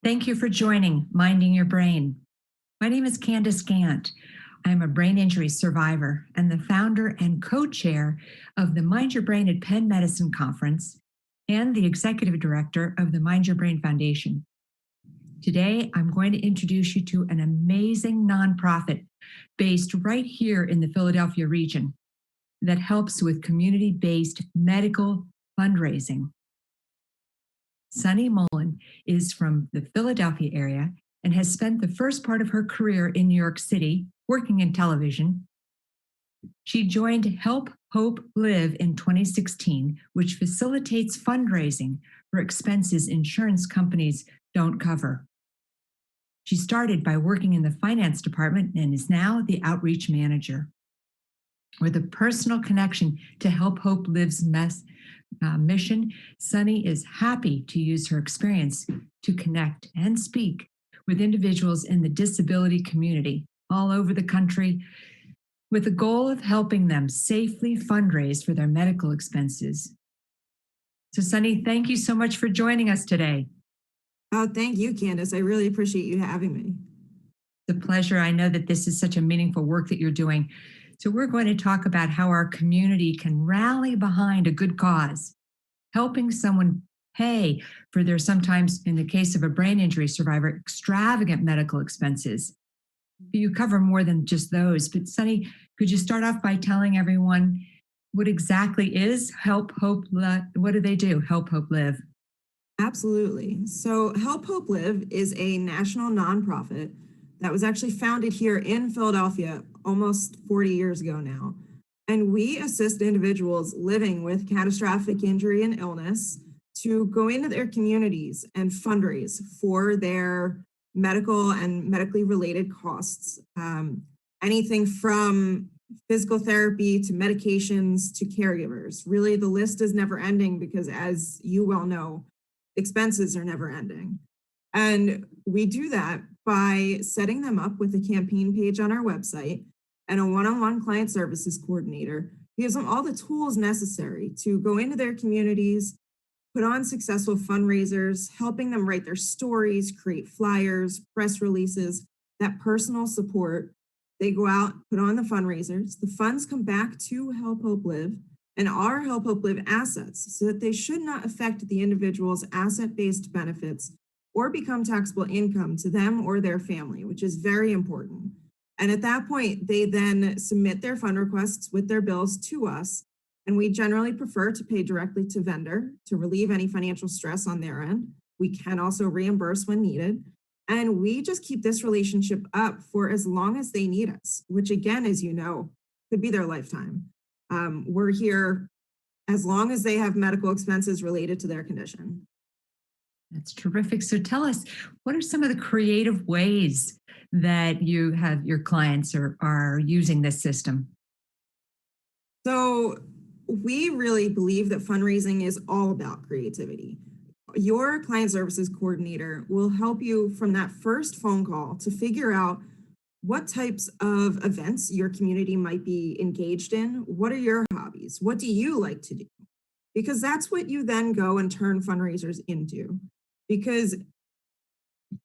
Thank you for joining Minding Your Brain. My name is Candace Gantt. I'm a brain injury survivor and the founder and co-chair of the Mind Your Brain at Penn Medicine Conference and the executive director of the Mind Your Brain Foundation. Today, I'm going to introduce you to an amazing nonprofit based right here in the Philadelphia region that helps with community-based medical fundraising. Sonny Mullen is from the Philadelphia area and has spent the first part of her career in New York City working in television. She joined Help Hope Live in 2016, which facilitates fundraising for expenses insurance companies don't cover. She started by working in the finance department and is now the outreach manager. With a personal connection to Help Hope Live's mission, Sonny is happy to use her experience to connect and speak with individuals in the disability community all over the country with the goal of helping them safely fundraise for their medical expenses. So Sonny, thank you so much for joining us today. Oh, thank you, Candace. I really appreciate you having me. It's a pleasure. I know that this is such a meaningful work that you're doing. So we're going to talk about how our community can rally behind a good cause, helping someone pay for their, sometimes in the case of a brain injury survivor, extravagant medical expenses. You cover more than just those. But Sonny, could you start off by telling everyone what exactly is Help Hope Live? What do they do, Help Hope Live? Absolutely. So Help Hope Live is a national nonprofit that was actually founded here in Philadelphia almost 40 years ago now. And we assist individuals living with catastrophic injury and illness to go into their communities and fundraise for their medical and medically related costs. Anything from physical therapy to medications to caregivers. Really, the list is never ending because, as you well know, expenses are never ending. And we do that by setting them up with a campaign page on our website and a one-on-one client services coordinator who gives them all the tools necessary to go into their communities, put on successful fundraisers, helping them write their stories, create flyers, press releases, that personal support. They go out, put on the fundraisers. The funds come back to Help Hope Live and our Help Hope Live assets so that they should not affect the individual's asset-based benefits or become taxable income to them or their family, which is very important. And at that point, they then submit their fund requests with their bills to us. And we generally prefer to pay directly to vendor to relieve any financial stress on their end. We can also reimburse when needed. And we just keep this relationship up for as long as they need us, which again, as you know, could be their lifetime. We're here as long as they have medical expenses related to their condition. That's terrific. So tell us, what are some of the creative ways that you have your clients are using this system? So we really believe that fundraising is all about creativity. Your client services coordinator will help you from that first phone call to figure out what types of events your community might be engaged in. What are your hobbies? What do you like to do? Because that's what you then go and turn fundraisers into. Because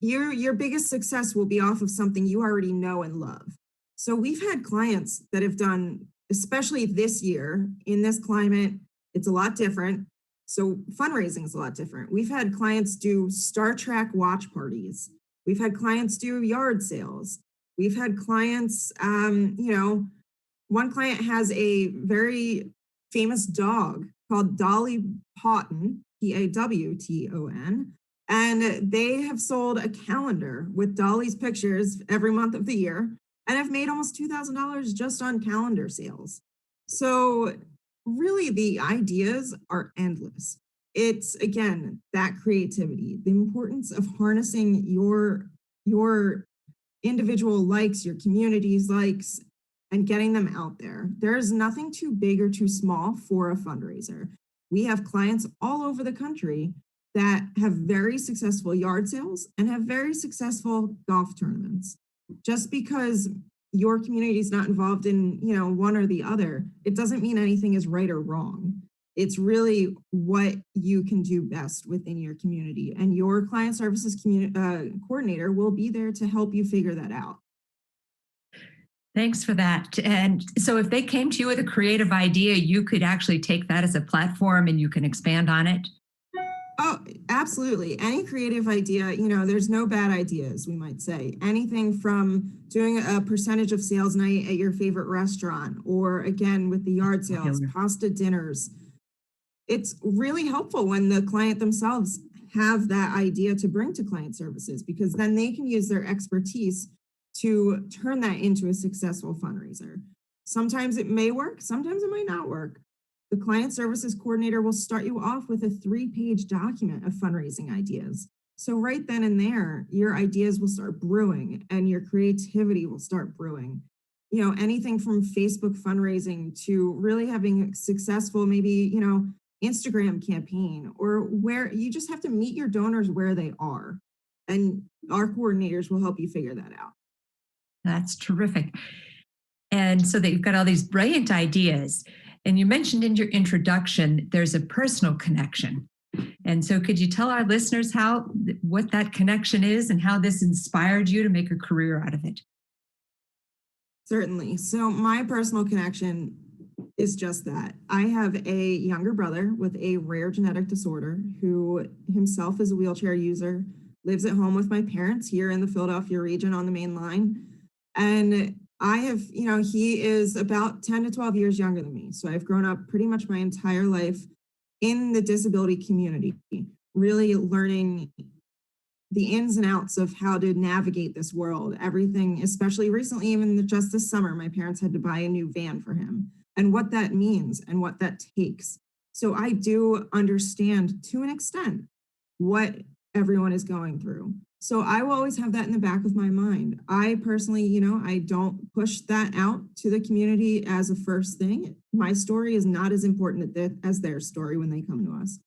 your biggest success will be off of something you already know and love. So we've had clients that have done, especially this year in this climate, it's a lot different. So fundraising is a lot different. We've had clients do Star Trek watch parties. We've had clients do yard sales. We've had clients, one client has a very famous dog called Dolly Pawton, Pawton, and they have sold a calendar with Dolly's pictures every month of the year and have made almost $2,000 just on calendar sales. So really the ideas are endless. It's, again, that creativity, the importance of harnessing your individual likes, your community's likes, and getting them out there. There is nothing too big or too small for a fundraiser. We have clients all over the country that have very successful yard sales and have very successful golf tournaments. Just because your community is not involved in, one or the other, it doesn't mean anything is right or wrong. It's really what you can do best within your community. And your client services coordinator will be there to help you figure that out. Thanks for that. And so, if they came to you with a creative idea, you could actually take that as a platform and you can expand on it. Oh, absolutely. Any creative idea, there's no bad ideas, we might say. Anything from doing a percentage of sales night at your favorite restaurant, or again, with the yard sales, Popular. pasta dinners. It's really helpful when the client themselves have that idea to bring to client services, because then they can use their expertise to turn that into a successful fundraiser. Sometimes it may work, sometimes it might not work. The client services coordinator will start you off with a 3-page document of fundraising ideas. So, right then and there, your ideas will start brewing and your creativity will start brewing. Anything from Facebook fundraising to really having a successful, maybe, Instagram campaign, or where you just have to meet your donors where they are. And our coordinators will help you figure that out. That's terrific. And so that you've got all these brilliant ideas. And you mentioned in your introduction, there's a personal connection. And so could you tell our listeners what that connection is and how this inspired you to make a career out of it? Certainly. So, my personal connection is just that. I have a younger brother with a rare genetic disorder who himself is a wheelchair user, lives at home with my parents here in the Philadelphia region on the main line. And he is about 10 to 12 years younger than me. So I've grown up pretty much my entire life in the disability community, really learning the ins and outs of how to navigate this world. Everything, especially recently, even just this summer, my parents had to buy a new van for him and what that means and what that takes. So I do understand to an extent what everyone is going through. So I will always have that in the back of my mind. I personally, I don't push that out to the community as a first thing. My story is not as important as their story when they come to us.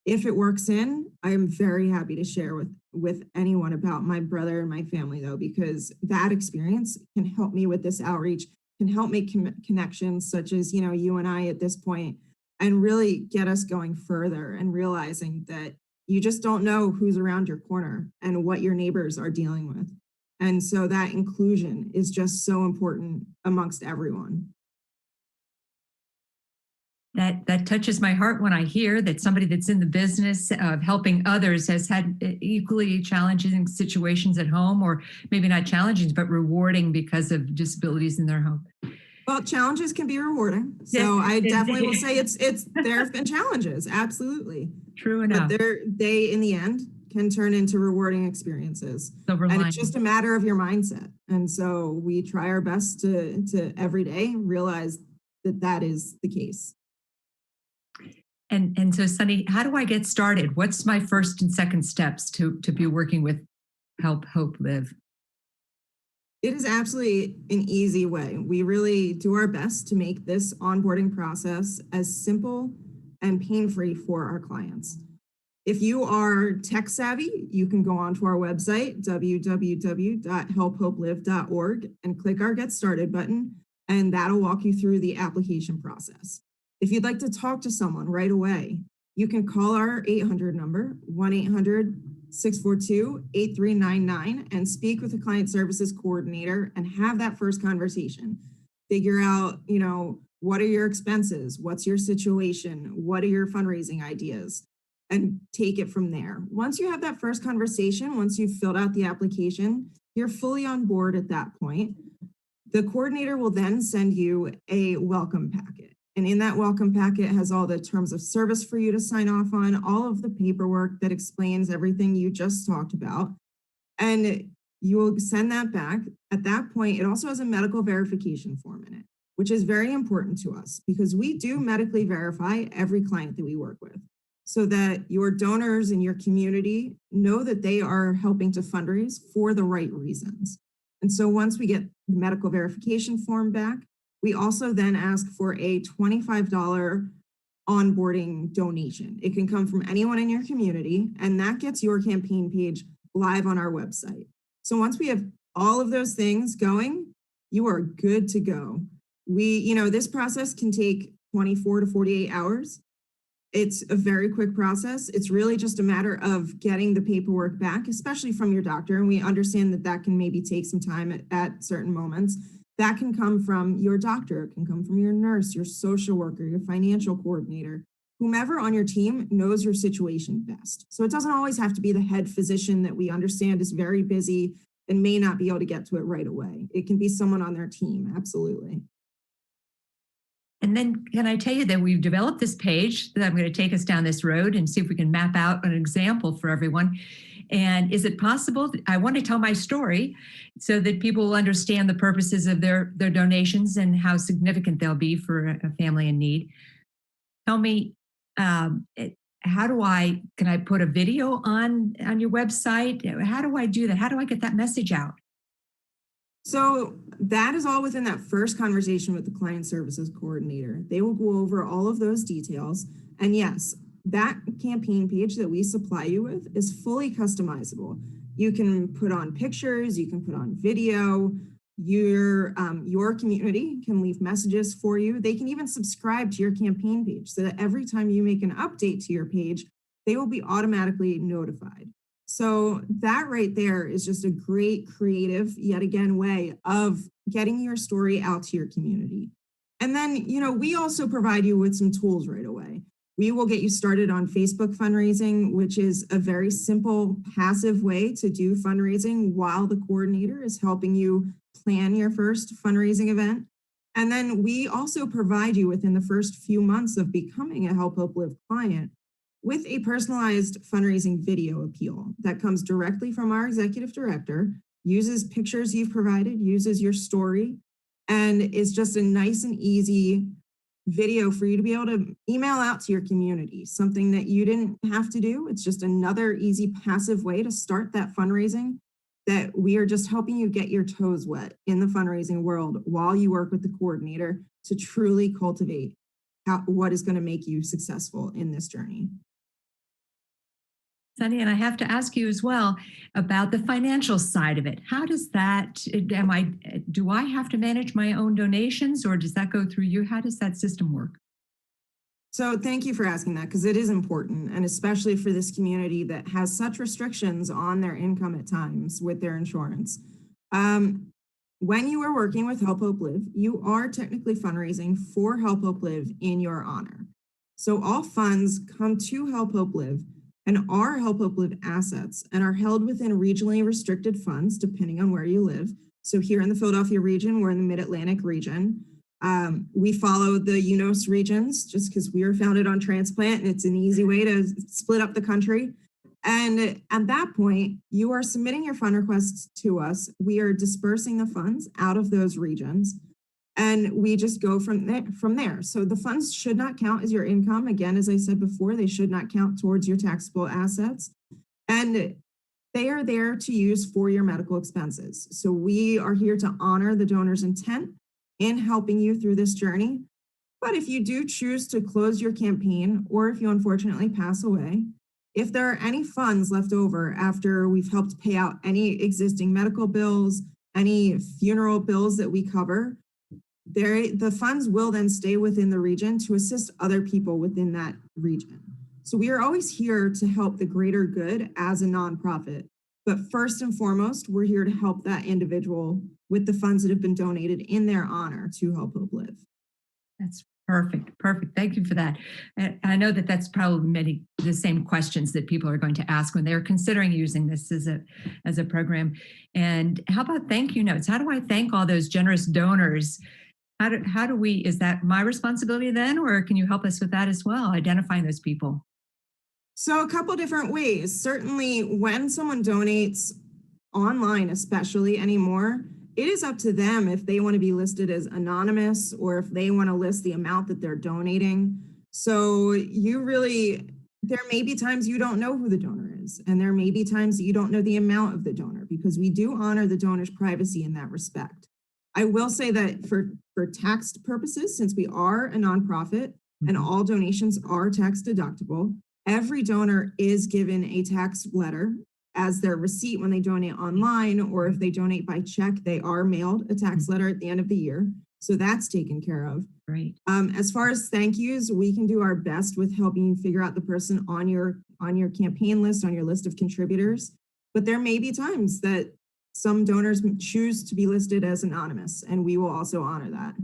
If it works in, I am very happy to share with anyone about my brother and my family, though, because that experience can help me with this outreach, can help make connections such as, you and I at this point, and really get us going further and realizing that you just don't know who's around your corner and what your neighbors are dealing with. And so that inclusion is just so important amongst everyone. That touches my heart when I hear that somebody that's in the business of helping others has had equally challenging situations at home, or maybe not challenging, but rewarding because of disabilities in their home. Well, challenges can be rewarding. Yes, So I definitely will indeed. say it's there have been challenges, absolutely. True But enough. they in the end can turn into rewarding experiences. Silver And it's lining. just a matter of your mindset. And so we try our best to every day realize that that is the case. And so, Sunny, how do I get started? What's my first and second steps to be working with Help Hope Live? It is absolutely an easy way. We really do our best to make this onboarding process as simple and pain-free for our clients. If you are tech savvy, you can go onto our website, www.helphopelive.org, and click our Get Started button, and that'll walk you through the application process. If you'd like to talk to someone right away, you can call our 800 number, 1-800-642-8399, and speak with a client services coordinator and have that first conversation. Figure out, what are your expenses? What's your situation? What are your fundraising ideas? And take it from there. Once you have that first conversation, once you've filled out the application, you're fully on board at that point. The coordinator will then send you a welcome packet. And in that welcome packet has all the terms of service for you to sign off on, all of the paperwork that explains everything you just talked about. And you will send that back. At that point, it also has a medical verification form in it, which is very important to us because we do medically verify every client that we work with so that your donors and your community know that they are helping to fundraise for the right reasons. And so once we get the medical verification form back, we also then ask for a $25 onboarding donation. It can come from anyone in your community, and that gets your campaign page live on our website. So once we have all of those things going, you are good to go. This process can take 24 to 48 hours. It's a very quick process. It's really just a matter of getting the paperwork back, especially from your doctor. And we understand that that can maybe take some time at certain moments. That can come from your doctor, it can come from your nurse, your social worker, your financial coordinator, whomever on your team knows your situation best. So it doesn't always have to be the head physician that we understand is very busy and may not be able to get to it right away. It can be someone on their team, absolutely. And then can I tell you that we've developed this page that I'm going to take us down this road and see if we can map out an example for everyone. And is it possible? I want to tell my story so that people will understand the purposes of their donations and how significant they'll be for a family in need. Tell me, can I put a video on your website? How do I do that? How do I get that message out? So that is all within that first conversation with the client services coordinator. They will go over all of those details. And yes, that campaign page that we supply you with is fully customizable. You can put on pictures, you can put on video, your community can leave messages for you. They can even subscribe to your campaign page so that every time you make an update to your page, they will be automatically notified. So that right there is just a great creative, yet again, way of getting your story out to your community. And then, we also provide you with some tools right away. We will get you started on Facebook fundraising, which is a very simple, passive way to do fundraising while the coordinator is helping you plan your first fundraising event. And then we also provide you within the first few months of becoming a Help Hope Live client with a personalized fundraising video appeal that comes directly from our executive director, uses pictures you've provided, uses your story, and is just a nice and easy video for you to be able to email out to your community, something that you didn't have to do. It's just another easy passive way to start that fundraising that we are just helping you get your toes wet in the fundraising world while you work with the coordinator to truly cultivate what is going to make you successful in this journey. Sonny, and I have to ask you as well about the financial side of it. How does that, do I have to manage my own donations or does that go through you? How does that system work? So thank you for asking that because it is important, and especially for this community that has such restrictions on their income at times with their insurance. When you are working with Help Hope Live, you are technically fundraising for Help Hope Live in your honor. So all funds come to Help Hope Live and are Help Hope Live assets and are held within regionally restricted funds depending on where you live. So here in the Philadelphia region, we're in the Mid-Atlantic region. We follow the UNOS regions just because we were founded on transplant and it's an easy way to split up the country. And at that point, you are submitting your fund requests to us. We are dispersing the funds out of those regions and we just go from there. So the funds should not count as your income. Again, as I said before, they should not count towards your taxable assets. And they are there to use for your medical expenses. So we are here to honor the donor's intent in helping you through this journey. But if you do choose to close your campaign, or if you unfortunately pass away, if there are any funds left over after we've helped pay out any existing medical bills, any funeral bills that we cover, the funds will then stay within the region to assist other people within that region. So we are always here to help the greater good as a nonprofit. But first and foremost, we're here to help that individual with the funds that have been donated in their honor to Help Hope Live. That's perfect. Thank you for that. And I know that that's probably the same questions that people are going to ask when they're considering using this as a program. And how about thank you notes? How do I thank all those generous donors? Is that my responsibility then, or can you help us with that as well, identifying those people? So a couple different ways. Certainly when someone donates online, especially anymore, it is up to them if they want to be listed as anonymous or if they want to list the amount that they're donating. So there may be times you don't know who the donor is, and there may be times that you don't know the amount of the donor because we do honor the donor's privacy in that respect. I will say that for tax purposes, since we are a nonprofit and all donations are tax deductible, every donor is given a tax letter as their receipt when they donate online, or if they donate by check, they are mailed a tax letter at the end of the year. So that's taken care of. Great. As far as thank yous, we can do our best with helping you figure out the person on your campaign list, on your list of contributors. But there may be times that some donors choose to be listed as anonymous, and we will also honor that.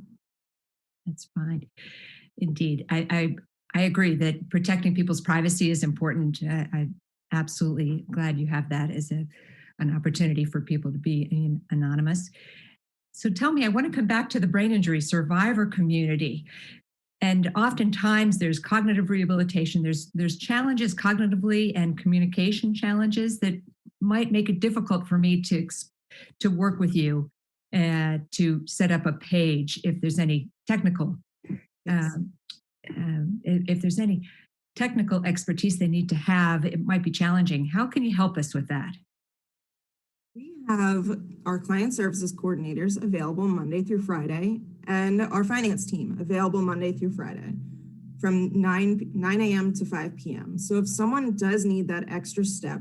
That's fine. Indeed. I agree that protecting people's privacy is important. I'm absolutely glad you have that as an opportunity for people to be anonymous. So tell me, I want to come back to the brain injury survivor community. And oftentimes there's cognitive rehabilitation. There's challenges cognitively and communication challenges that might make it difficult for me to work with you to set up a page if there's any technical Yes. um, if there's any technical expertise they need to have, it might be challenging. How can you help us with that? We have our client services coordinators available Monday through Friday and our finance team available Monday through Friday from 9 a.m. to 5 p.m. So if someone does need that extra step,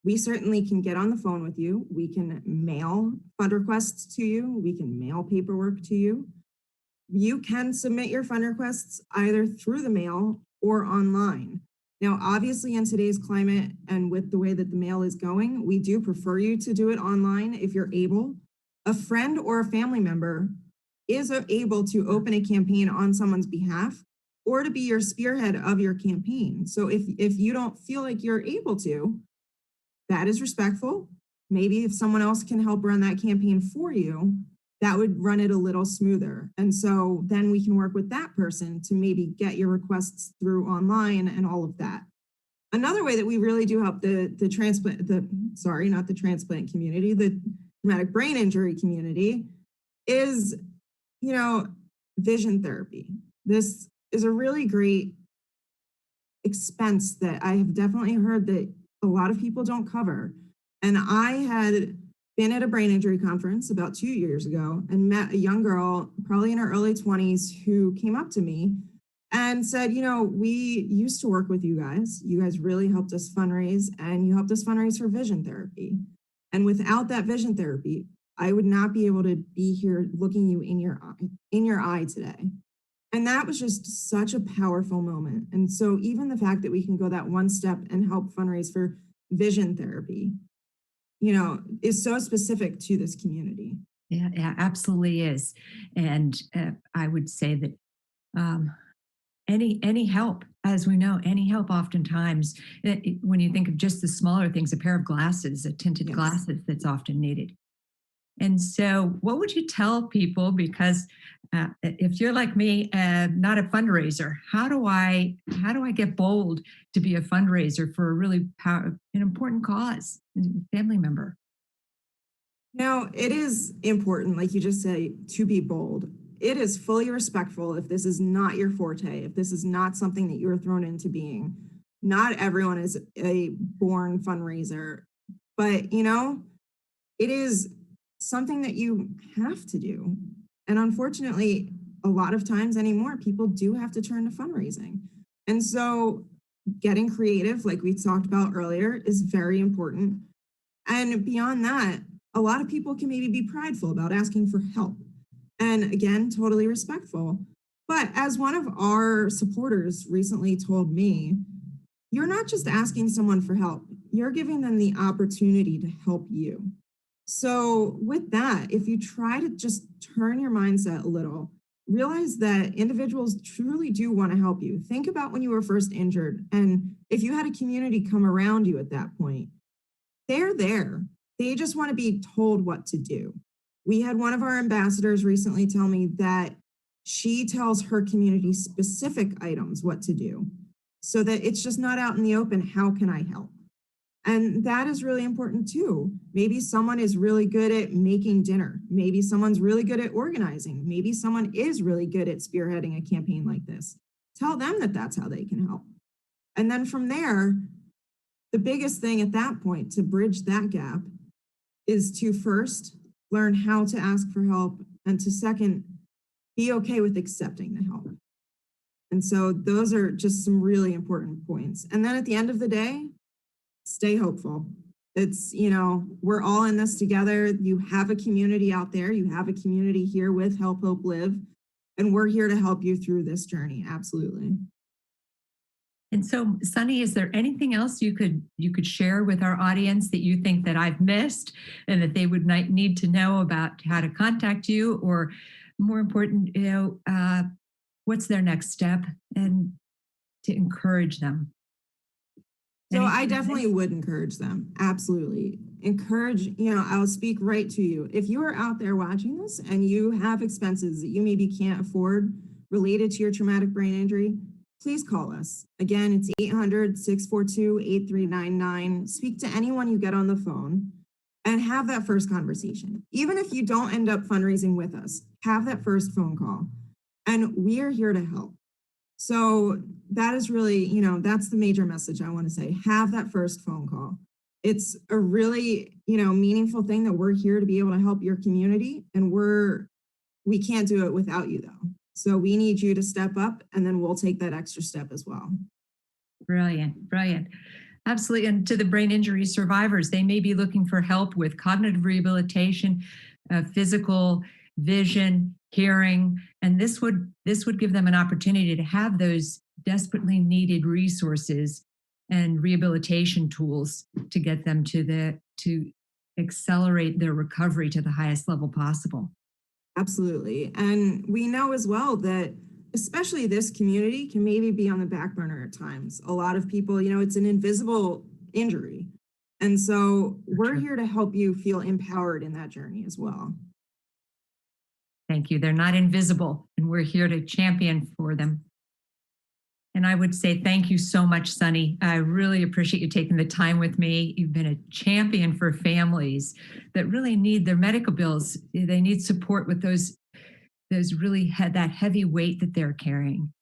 we certainly can get on the phone with you. We can mail fund requests to you. We can mail paperwork to you. You can submit your fund requests either through the mail or online. Now, obviously, in today's climate and with the way that the mail is going, we do prefer you to do it online if you're able. A friend or a family member is able to open a campaign on someone's behalf or to be your spearhead of your campaign. So if you don't feel like you're able to, that is respectful. Maybe if someone else can help run that campaign for you, that would run it a little smoother. And so then we can work with that person to maybe get your requests through online and all of that. Another way that we really do help not the transplant community, the traumatic brain injury community is, you know, vision therapy. This is a really great expense that I have definitely heard that a lot of people don't cover. And I had been at a brain injury conference about 2 years ago and met a young girl, probably in her early 20s, who came up to me and said, you know, we used to work with you guys. You guys really helped us fundraise and you helped us fundraise for vision therapy. And without that vision therapy, I would not be able to be here looking you in your eye today. And that was just such a powerful moment. And so even the fact that we can go that one step and help fundraise for vision therapy, you know, is so specific to this community. Yeah, yeah, absolutely is. And I would say that um, any help, as we know, any help oftentimes, when you think of just the smaller things, a pair of glasses, a tinted Yes. glasses that's often needed. And so, what would you tell people? Because if you're like me, not a fundraiser, how do I get bold to be a fundraiser for a really an important cause, family member? Now, it is important, like you just say, to be bold. It is fully respectful if this is not your forte, if this is not something that you were thrown into being. Not everyone is a born fundraiser, but you know, it is something that you have to do. And unfortunately, a lot of times anymore, people do have to turn to fundraising. And so getting creative, like we talked about earlier, is very important. And beyond that, a lot of people can maybe be prideful about asking for help. And again, totally respectful. But as one of our supporters recently told me, you're not just asking someone for help, you're giving them the opportunity to help you. So, with that, if you try to just turn your mindset a little, realize that individuals truly do want to help you. Think about when you were first injured, and if you had a community come around you at that point, they're there. They just want to be told what to do. We had one of our ambassadors recently tell me that she tells her community specific items what to do so that it's just not out in the open. How can I help? And that is really important too. Maybe someone is really good at making dinner. Maybe someone's really good at organizing. Maybe someone is really good at spearheading a campaign like this. Tell them that that's how they can help. And then from there, the biggest thing at that point to bridge that gap is to first learn how to ask for help and to second, be okay with accepting the help. And so those are just some really important points. And then at the end of the day, stay hopeful. It's, we're all in this together. You have a community out there, you have a community here with Help Hope Live, and we're here to help you through this journey. Absolutely. And so, Sunny, is there anything else you could share with our audience that you think that I've missed and that they would need to know about how to contact you, or more important, what's their next step and to encourage them? So I Anything I definitely missed? would encourage them. Absolutely. Encourage, I'll speak right to you. If you are out there watching this and you have expenses that you maybe can't afford related to your traumatic brain injury, please call us. Again, it's 800-642-8399. Speak to anyone you get on the phone and have that first conversation. Even if you don't end up fundraising with us, have that first phone call. And we are here to help. So that is really, that's the major message I want to say. Have that first phone call. It's a really, meaningful thing that we're here to be able to help your community. And we can't do it without you though. So we need you to step up, and then we'll take that extra step as well. Brilliant, brilliant. Absolutely. And to the brain injury survivors, they may be looking for help with cognitive rehabilitation, physical, vision, hearing, and this would give them an opportunity to have those desperately needed resources and rehabilitation tools to get them to accelerate their recovery to the highest level possible. Absolutely. And we know as well that especially this community can maybe be on the back burner at times. A lot of people, it's an invisible injury. And so we're True. here to help you feel empowered in that journey as well. Thank you. They're not invisible, and we're here to champion for them. And I would say thank you so much, Sunny. I really appreciate you taking the time with me. You've been a champion for families that really need their medical bills. They need support with those really had that heavy weight that they're carrying.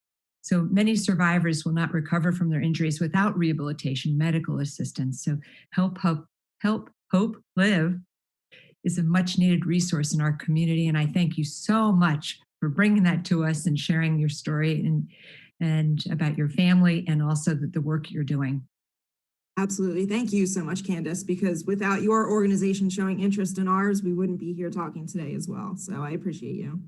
So many survivors will not recover from their injuries without rehabilitation, medical assistance. So help hope live is a much needed resource in our community. And I thank you so much for bringing that to us and sharing your story and about your family and also the work you're doing. Absolutely. Thank you so much, Candace, because without your organization showing interest in ours, we wouldn't be here talking today as well. So I appreciate you.